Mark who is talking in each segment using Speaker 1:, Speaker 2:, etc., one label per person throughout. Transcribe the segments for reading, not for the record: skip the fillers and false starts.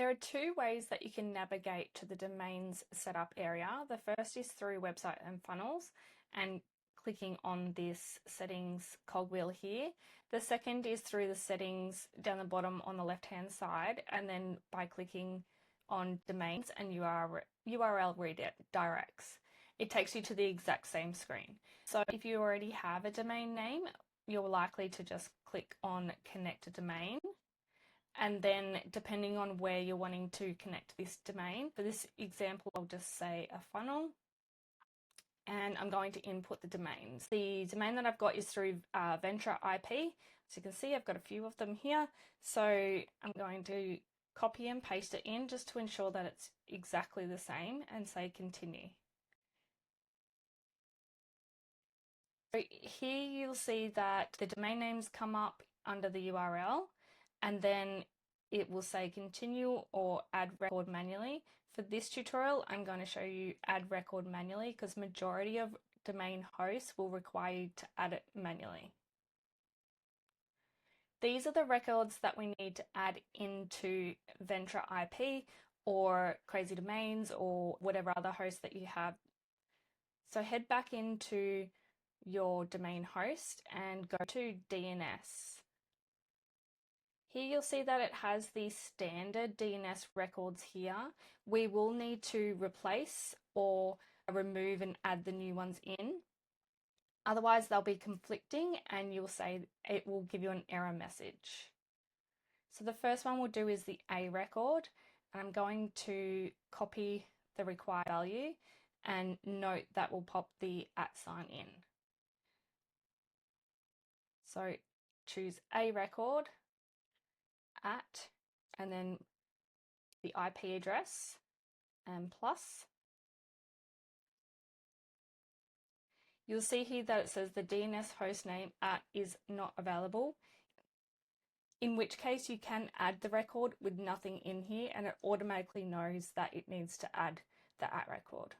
Speaker 1: There are two ways that you can navigate to the domains setup area. The first is through Website and Funnels and clicking on this settings cogwheel here. The second is through the settings down the bottom on the left hand side, and then by clicking on domains and URL redirects. It takes you to the exact same screen. So if you already have a domain name, you're likely to just click on connect a domain. And then depending on where you're wanting to connect this domain, for this example, I'll just say a funnel, and I'm going to input the domains. The domain that I've got is through Ventra IP. As you can see, I've got a few of them here. So I'm going to copy and paste it in just to ensure that it's exactly the same and say continue. So here you'll see that the domain names come up under the URL, and then it will say continue or add record manually. For this tutorial, I'm going to show you add record manually because majority of domain hosts will require you to add it manually. These are the records that we need to add into Ventra IP or Crazy Domains or whatever other host that you have. So head back into your domain host and go to DNS. Here you'll see that it has the standard DNS records here. We will need to replace or remove and add the new ones in. Otherwise they'll be conflicting and you'll say it will give you an error message. So the first one we'll do is the A record. I'm going to copy the required value and note that will pop the @ sign in. So choose A record, @ and then the IP address and plus. You'll see here that it says the DNS host name @ is not available, in which case you can add the record with nothing in here and it automatically knows that it needs to add the @ record.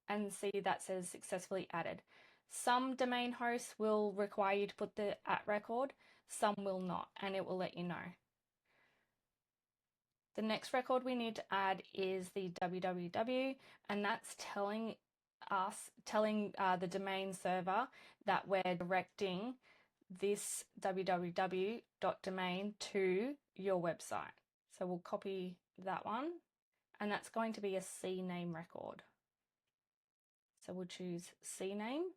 Speaker 1: And see that says successfully added. Some domain hosts will require you to put the @ record, some will not, and it will let you know. The next record we need to add is the www, and that's telling the domain server that we're directing this www.domain to your website. So we'll copy that one, and that's going to be a CNAME record. So we'll choose CNAME.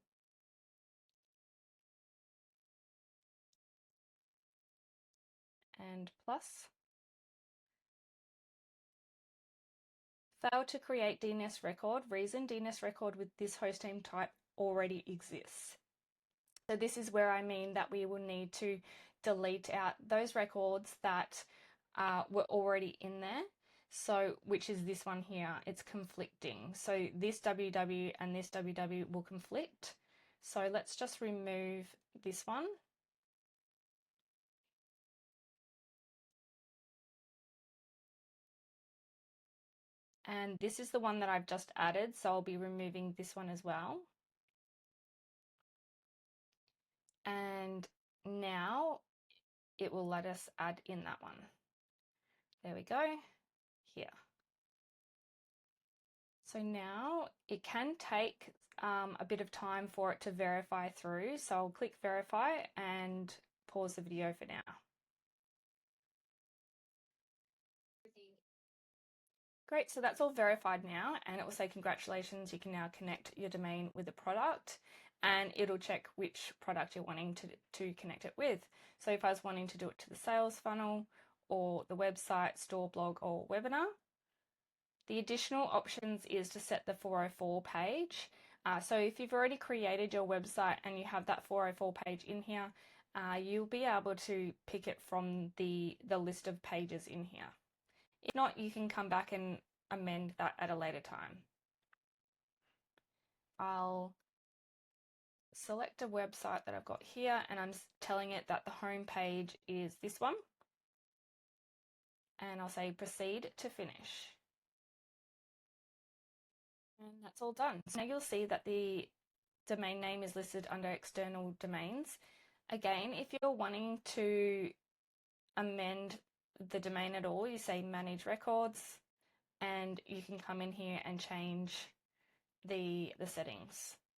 Speaker 1: And plus. Fail to create DNS record. Reason: DNS record with this host name type already exists. So this is where I mean that we will need to delete out those records that were already in there. So which is this one here, it's conflicting. So this www and this www will conflict. So let's just remove this one. And this is the one that I've just added, so I'll be removing this one as well. And now it will let us add in that one. There we go, here. So now it can take a bit of time for it to verify through, so I'll click verify and pause the video for now. Great, so that's all verified now, and it will say congratulations, you can now connect your domain with a product, and it'll check which product you're wanting to connect it with. So if I was wanting to do it to the sales funnel or the website, store, blog, or webinar. The additional options is to set the 404 page. So if you've already created your website and you have that 404 page in here, you'll be able to pick it from the list of pages in here. If not, you can come back and amend that at a later time. I'll select a website that I've got here and I'm telling it that the home page is this one. And I'll say proceed to finish. And that's all done. So now you'll see that the domain name is listed under external domains. Again, if you're wanting to amend the domain at all, you say manage records, and you can come in here and change the settings.